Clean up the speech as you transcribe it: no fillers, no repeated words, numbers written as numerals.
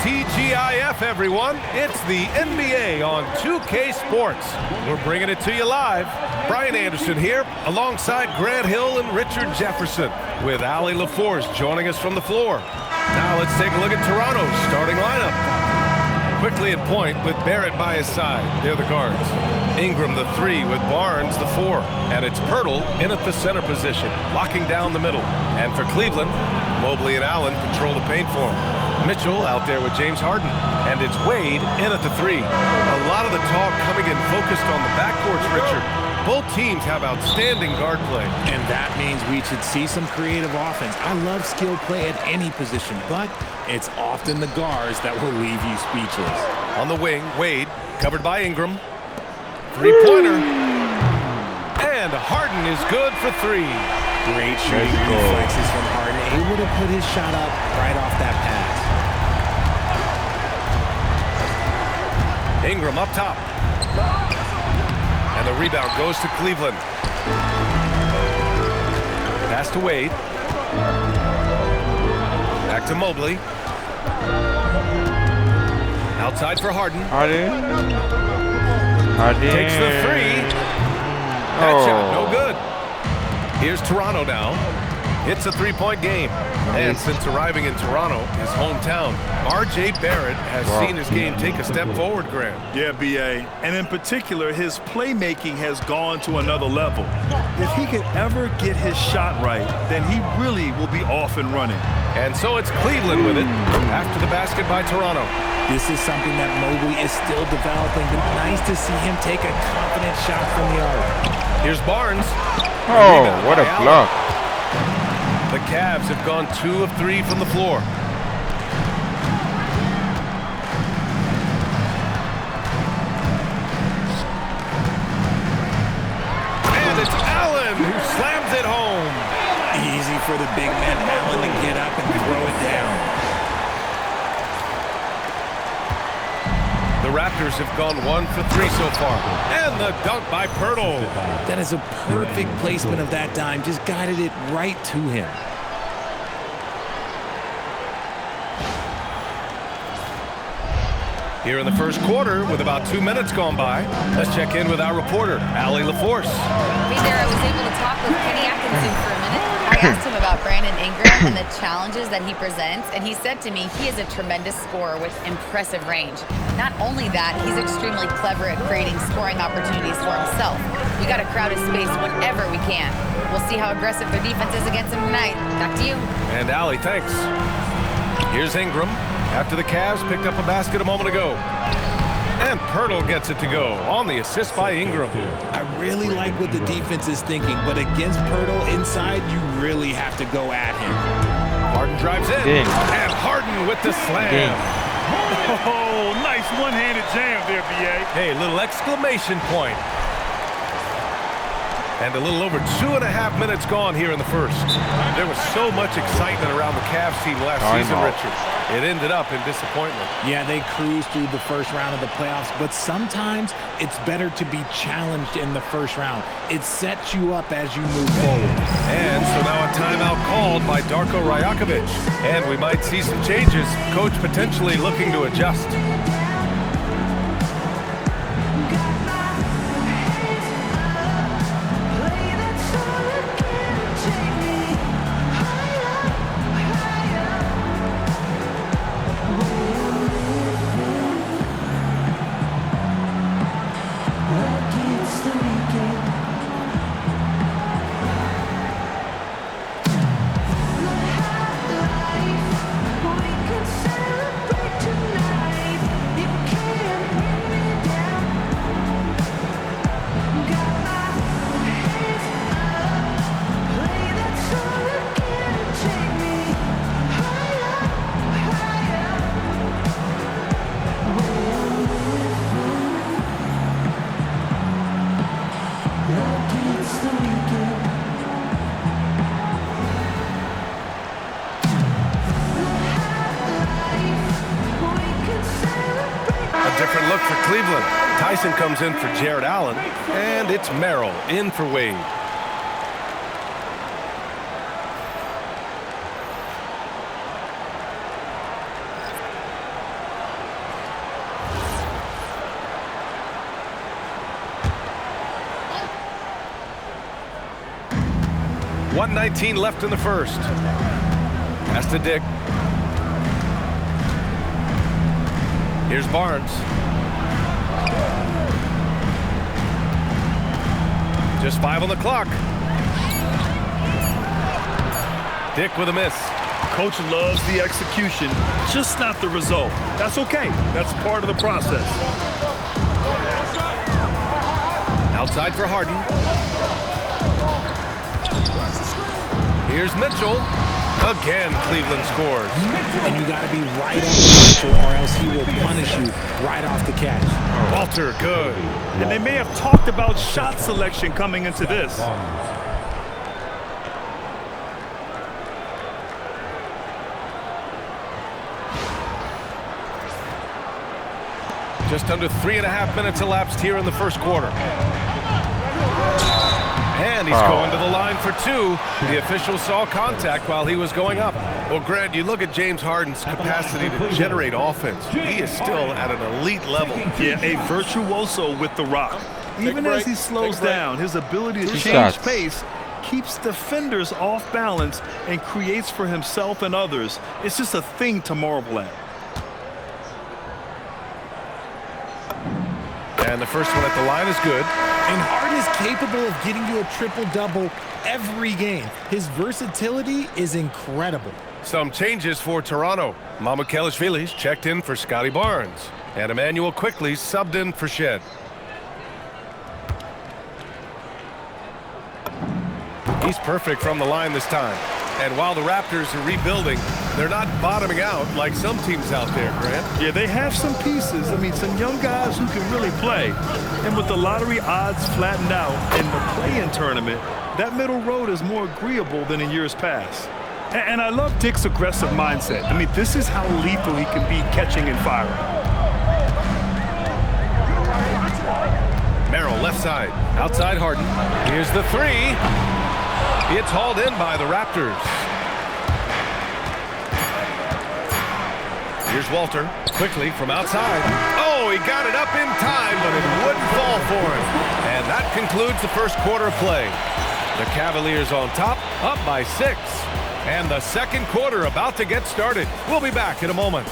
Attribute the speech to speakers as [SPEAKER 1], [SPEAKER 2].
[SPEAKER 1] TGIF, everyone. It's the NBA on 2K Sports. We're bringing it to you live. Brian Anderson here, alongside Grant Hill and Richard Jefferson, with Allie LaForce joining us from the floor. Now let's take a look at Toronto's starting lineup. Quickly at point with Barrett by his side. They're the guards. Ingram the 3 with Barnes the 4. And it's Pirtle in at the center position, locking down the middle. And for Cleveland, Mobley and Allen control the paint for him. Mitchell out there with James Harden. And it's Wade in at the 3. A lot of the talk coming in focused on the backcourts, Richard. Both teams have outstanding guard play.
[SPEAKER 2] And that means we should see some creative offense. I love skill play at any position, but it's often the guards that will leave you speechless.
[SPEAKER 1] On the wing, Wade, covered by Ingram. Three-pointer. And Harden is good for 3.
[SPEAKER 2] Great shooting reflexes from Harden. Able to put his shot up right off that pass.
[SPEAKER 1] Ingram up top. And the rebound goes to Cleveland. Pass to Wade. Back to Mobley. Outside for Harden. Takes the 3. That shot, no good. Here's Toronto now. It's a 3-point game. And since arriving in Toronto, his hometown, R.J. Barrett has seen his game take a step forward, Graham.
[SPEAKER 3] Yeah, B.A. And in particular, his playmaking has gone to another level. If he could ever get his shot right, then he really will be off and running.
[SPEAKER 1] And so it's Cleveland with it after the basket by Toronto.
[SPEAKER 2] This is something that Mobley is still developing, but nice to see him take a confident shot from the arc.
[SPEAKER 1] Here's Barnes.
[SPEAKER 4] Oh, what a block.
[SPEAKER 1] The Cavs have gone 2 of 3 from the floor. And it's Allen who slams it home.
[SPEAKER 2] Easy for the big man Allen to get up and throw it down.
[SPEAKER 1] The Raptors have gone 1 for 3 so far. And the dunk by Pirtle.
[SPEAKER 2] That is a perfect placement of that dime. Just guided it right to him.
[SPEAKER 1] Here in the first quarter, with about 2 minutes gone by, let's check in with our reporter, Allie LaForce.
[SPEAKER 5] Hey there, I was able to talk with Kenny Atkinson for a minute. I asked him about Brandon Ingram and the challenges that he presents, and he said to me he is a tremendous scorer with impressive range. Not only that, he's extremely clever at creating scoring opportunities for himself. We got to crowd his space whenever we can. We'll see how aggressive their defense is against him tonight. Back to you.
[SPEAKER 1] And Allie, thanks. Here's Ingram. After the Cavs picked up a basket a moment ago. And Pirtle gets it to go on the assist by Ingram.
[SPEAKER 2] I really like what the defense is thinking, but against Pirtle inside, you really have to go at him.
[SPEAKER 1] Harden drives in. And Harden with the slam.
[SPEAKER 3] Oh, nice one-handed jam there, B.A.
[SPEAKER 1] Hey, little exclamation point. And a little over 2.5 minutes gone here in the first. There was so much excitement around the Cavs team last season, Richard. It ended up in disappointment.
[SPEAKER 2] Yeah, they cruised through the first round of the playoffs, but sometimes it's better to be challenged in the first round. It sets you up as you move forward.
[SPEAKER 1] And so now a timeout called by Darko Rajakovic. And we might see some changes. Coach potentially looking to adjust. Different look for Cleveland. Tyson comes in for Jared Allen, and it's Merrill in for Wade. 1:19 left in the first. Pass to Dick. Here's Barnes. Just 5 on the clock. Dick with a miss.
[SPEAKER 3] Coach loves the execution, just not the result. That's okay. That's part of the process.
[SPEAKER 1] Outside for Harden. Here's Mitchell. Again, Cleveland scores.
[SPEAKER 2] And you got to be right on Mitchell, or else he will punish you right off the catch.
[SPEAKER 1] Walter, good.
[SPEAKER 3] And they may have talked about shot selection coming into this.
[SPEAKER 1] Just under 3.5 minutes elapsed here in the first quarter. And he's going to the line for 2. The official saw contact while he was going up. Well, Grant, you look at James Harden's capacity to generate offense. He is still at an elite level.
[SPEAKER 3] Yeah, a virtuoso with the rock. Even as he slows down, his ability to change
[SPEAKER 4] shots.
[SPEAKER 3] pace keeps defenders off balance and creates for himself and others. It's just a thing to marvel at.
[SPEAKER 1] And the first one at the line is good.
[SPEAKER 2] And Harden is capable of getting you a triple-double every game. His versatility is incredible.
[SPEAKER 1] Some changes for Toronto. Mamukelashvili's checked in for Scotty Barnes. And Emmanuel quickly subbed in for Shed. He's perfect from the line this time. And while the Raptors are rebuilding, they're not bottoming out like some teams out there, Grant.
[SPEAKER 3] Yeah, they have some pieces. I mean, some young guys who can really play. And with the lottery odds flattened out in the play-in tournament, that middle road is more agreeable than in years past. And I love Dick's aggressive mindset. I mean, this is how lethal he can be catching and firing.
[SPEAKER 1] Merrill left side. Outside Harden. Here's the 3. It's hauled in by the Raptors. Here's Walter. Quickly from outside. Oh, he got it up in time, but it wouldn't fall for him. And that concludes the first quarter of play. The Cavaliers on top, up by 6. And the second quarter about to get started. We'll be back in a moment.